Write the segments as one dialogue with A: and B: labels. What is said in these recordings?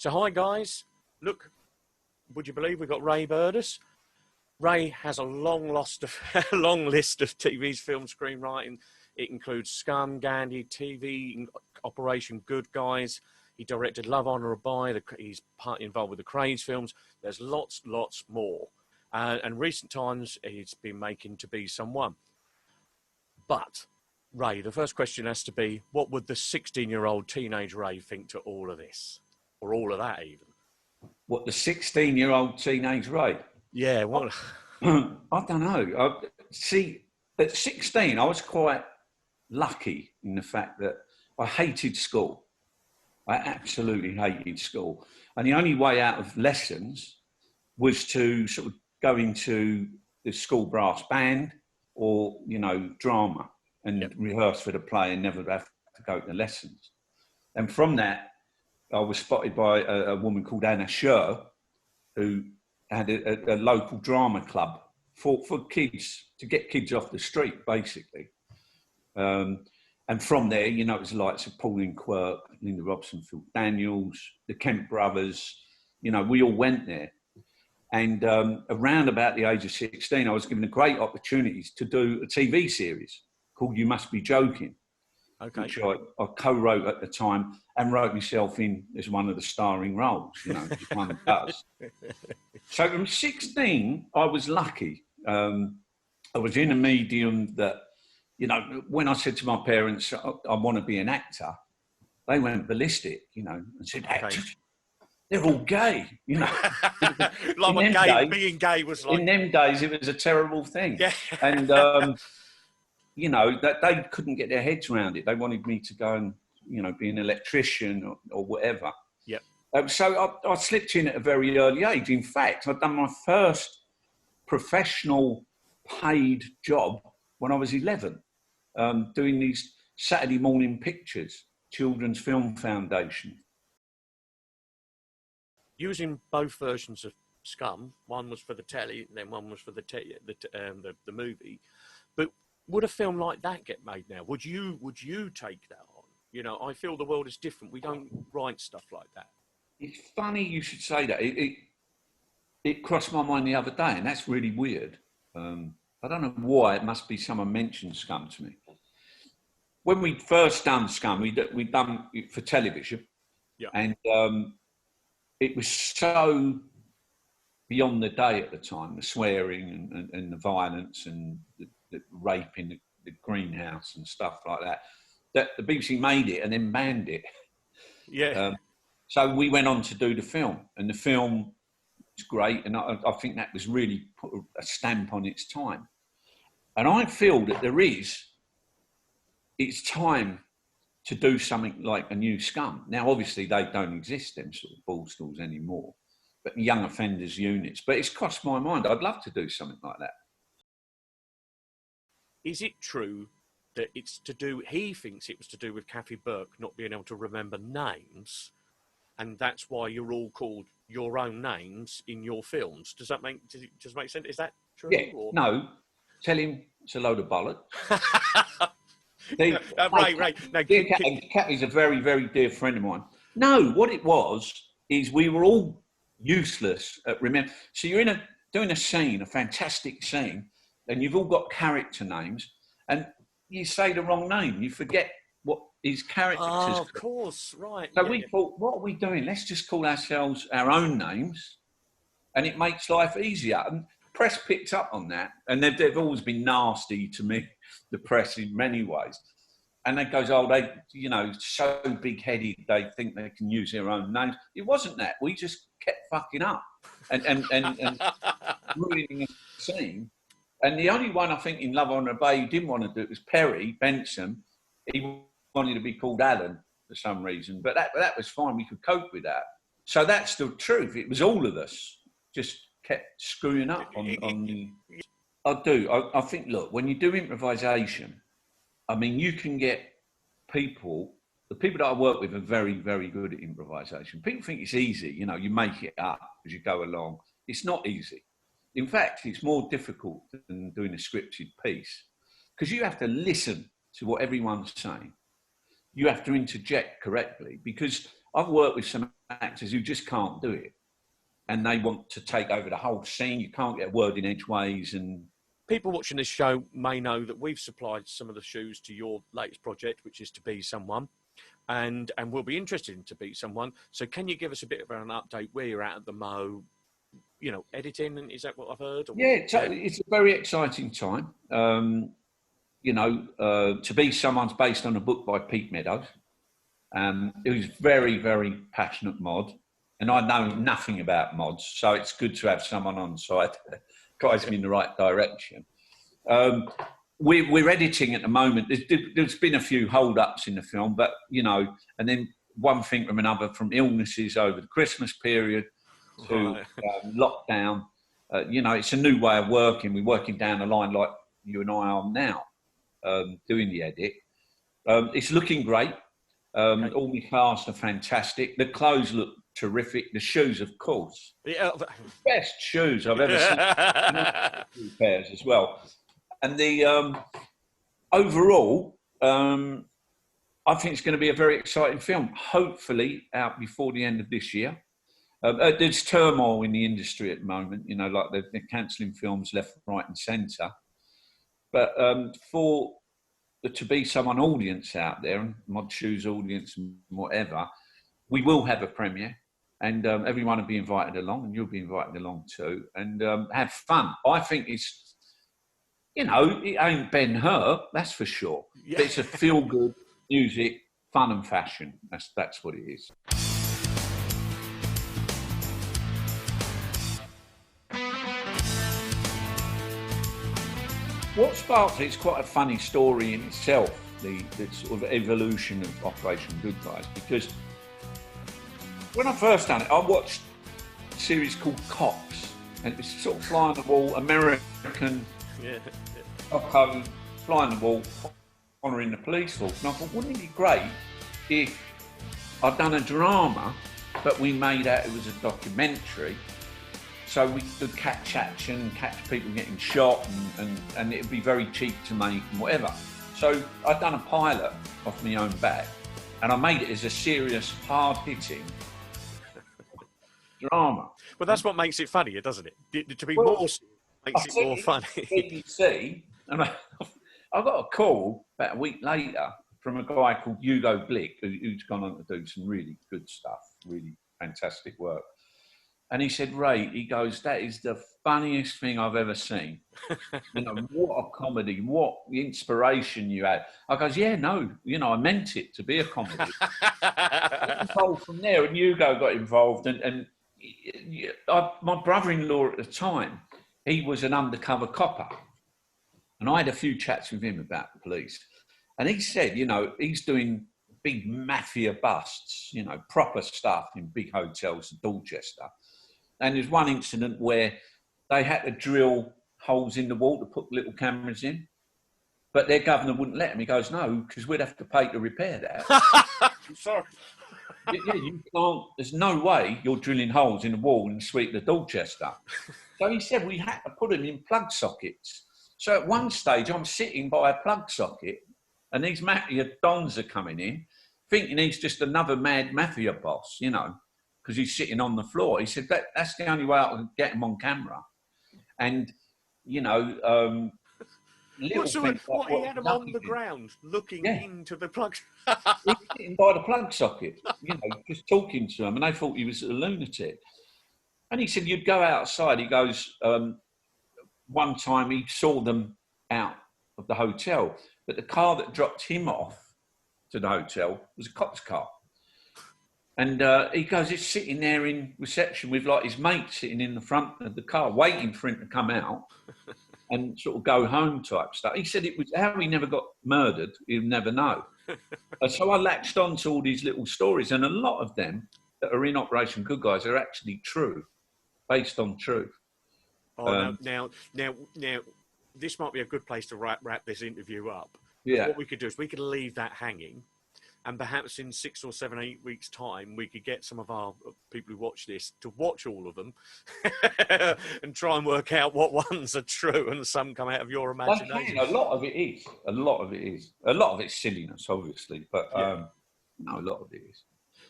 A: So hi guys, look, would you believe we've got Ray Burdis? Ray has a long list of TV's film screenwriting. It includes Scum, Gandhi, TV, Operation Good Guys. He directed Love, Honour, Abide. He's partly involved with the Cranes films. There's lots more. And recent times, he's been making To Be Someone. But, Ray, the first question has to be, what would the 16-year-old teenage Ray think to all of this? Or all of that, even?
B: What, the 16-year-old teenage Ray?
A: Yeah, what?
B: I don't know. See, at 16, I was quite lucky in the fact that I hated school. I absolutely hated school. And the only way out of lessons was to sort of go into the school brass band or, drama and rehearse for the play and never have to go to lessons. And from that, I was spotted by a woman called Anna Scher, who had a local drama club for kids, to get kids off the street, basically. And from there, it was the likes of Pauline Quirk, Linda Robson, Phil Daniels, the Kemp brothers, we all went there. And around about the age of 16, I was given a great opportunity to do a TV series called You Must Be Joking, which I co-wrote at the time and wrote myself in as one of the starring roles, as one does. So from 16, I was lucky. I was in a medium that, when I said to my parents, I want to be an actor, they went ballistic, and said, actors, they're all gay,
A: Like being gay was like...
B: In them days, it was a terrible thing.
A: Yeah.
B: And, that they couldn't get their heads around it. They wanted me to go and, be an electrician or whatever.
A: Yep.
B: So I slipped in at a very early age. In fact, I'd done my first professional paid job when I was 11, doing these Saturday morning pictures, Children's Film Foundation.
A: Using both versions of Scum, one was for the telly, and then one was for the movie. But would a film like that get made now? Would you take that on? I feel the world is different. We don't write stuff like that.
B: It's funny you should say that. It crossed my mind the other day, and that's really weird. I don't know why. It must be someone mentioned Scum to me. When we first done Scum, we done it for television, and it was so beyond the day at the time, the swearing and the violence and the rape in the greenhouse and stuff like that the BBC made it and then banned it.
A: Yeah.
B: So we went on to do the film, and the film was great, and I think that was really put a stamp on its time. And I feel that it's time to do something like a new Scum. Now, obviously, they don't exist, them sort of ball stalls anymore, but young offenders units. But it's crossed my mind. I'd love to do something like that.
A: Is it true that it's to do, he thinks it was to do with Kathy Burke not being able to remember names, and that's why you're all called your own names in your films? Does it make sense? Is that true?
B: Yeah, or? No. Tell him it's a load of bollocks.
A: Right. No,
B: Kathy's a very, very dear friend of mine. No, what it was is we were all useless at remember. So you're doing a scene, a fantastic scene, and you've all got character names, and you say the wrong name. You forget what his character is.
A: Oh, of course, right.
B: So we thought, what are we doing? Let's just call ourselves our own names, and it makes life easier. And press picked up on that, and they've always been nasty to me, the press, in many ways. And they goes, they, so big-headed, they think they can use their own names. It wasn't that. We just kept fucking up and ruining the scene. And the only one I think in Love, Honour, Abide who didn't want to do it was Perry Benson. He wanted to be called Alan for some reason, but that was fine. We could cope with that. So that's the truth. It was all of us just kept screwing up on the... I think, look, when you do improvisation, I mean, you can get people... The people that I work with are very, very good at improvisation. People think it's easy. You make it up as you go along. It's not easy. In fact, it's more difficult than doing a scripted piece because you have to listen to what everyone's saying. You have to interject correctly because I've worked with some actors who just can't do it, and they want to take over the whole scene. You can't get a word in edgeways, and
A: People watching this show may know that we've supplied some of the shoes to your latest project, which is To Be Someone, and we'll be interested in To Be Someone. So can you give us a bit of an update where you're at the Mo? You know, editing, and is that what I've heard? Or
B: yeah, it's a very exciting time. To Be Someone's based on a book by Pete Meadows, who's very, very passionate mod, and I know nothing about mods, so it's good to have someone on side that guides me in the right direction. We're editing at the moment. There's been a few hold-ups in the film, but, and then one thing from another, from illnesses over the Christmas period to lockdown. It's a new way of working. We're working down the line like you and I are now, doing the edit. It's looking great. All my cast are fantastic. The clothes look terrific. The shoes, of course.
A: Yeah.
B: Best shoes I've ever seen. Pairs as well. And the overall, I think it's going to be a very exciting film. Hopefully out before the end of this year. There's turmoil in the industry at the moment, like they're cancelling films left, right and centre. But for the To Be Someone audience out there, and Mod Shoes audience and whatever, we will have a premiere, and everyone will be invited along, and you'll be invited along too, and have fun. I think it's, it ain't Ben-Hur, that's for sure. Yeah. But it's a feel-good music, fun and fashion. That's what it is. What sparked it's quite a funny story in itself, the sort of evolution of Operation Good Guys, because when I first done it, I watched a series called Cops, and it's sort of fly on the wall, American, fly on the wall, honouring the police force. And I thought, wouldn't it be great if I'd done a drama, but we made out it was a documentary, so we could catch action, catch people getting shot, and it'd be very cheap to make and whatever. So I'd done a pilot off my own back, and I made it as a serious, hard-hitting drama.
A: Well, that's what makes it funnier, doesn't it? To be more makes it more funny.
B: BBC, and I got a call about a week later from a guy called Hugo Blick, who's gone on to do some really good stuff, really fantastic work. And he said, Ray, he goes, that is the funniest thing I've ever seen. What a comedy, what inspiration you had. I goes, yeah, no, I meant it to be a comedy. Involved from there, and Hugo got involved. And my brother-in-law at the time, he was an undercover copper. And I had a few chats with him about the police. And he said, he's doing big mafia busts, proper stuff in big hotels in Dorchester. And there's one incident where they had to drill holes in the wall to put little cameras in, but their governor wouldn't let them. He goes, no, because we'd have to pay to repair that.
A: I'm sorry.
B: Yeah, you can't, there's no way you're drilling holes in the wall in Sweet the Dorchester. So he said we had to put them in plug sockets. So at one stage, I'm sitting by a plug socket, and these mafia dons are coming in, thinking he's just another mad mafia boss, because he's sitting on the floor. He said, that's the only way I can get him on camera. And,
A: he had him on the ground, looking into the plug.
B: He was sitting by the plug socket, just talking to him, and they thought he was a lunatic. And he said, you'd go outside. He goes, one time he saw them out of the hotel, but the car that dropped him off to the hotel was a cop's car. And he goes, he's sitting there in reception with like his mate sitting in the front of the car, waiting for him to come out and sort of go home type stuff. He said it was how he never got murdered. He'd never know. So I latched on to all these little stories, and a lot of them that are in Operation Good Guys are actually true, based on truth.
A: Oh, now, this might be a good place to wrap this interview up.
B: Yeah.
A: What we could do is we could leave that hanging. And perhaps in 6 or 7, 8 weeks' time, we could get some of our people who watch this to watch all of them and try and work out what ones are true and some come out of your imagination.
B: A lot of it is. A lot of it is. A lot of it's silliness, obviously, but no, a lot of it is.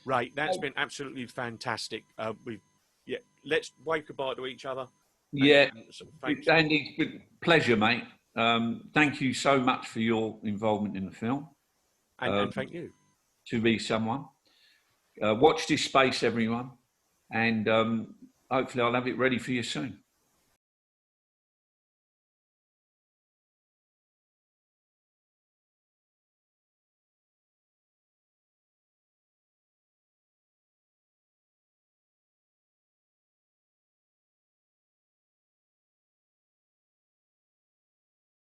A: Ray, that's been absolutely fantastic. Let's wave goodbye to each other.
B: Yeah,
A: Thanks.
B: Andy, pleasure, mate. Thank you so much for your involvement in the film.
A: And thank you.
B: To be someone. Watch this space, everyone, and hopefully I'll have it ready for you soon.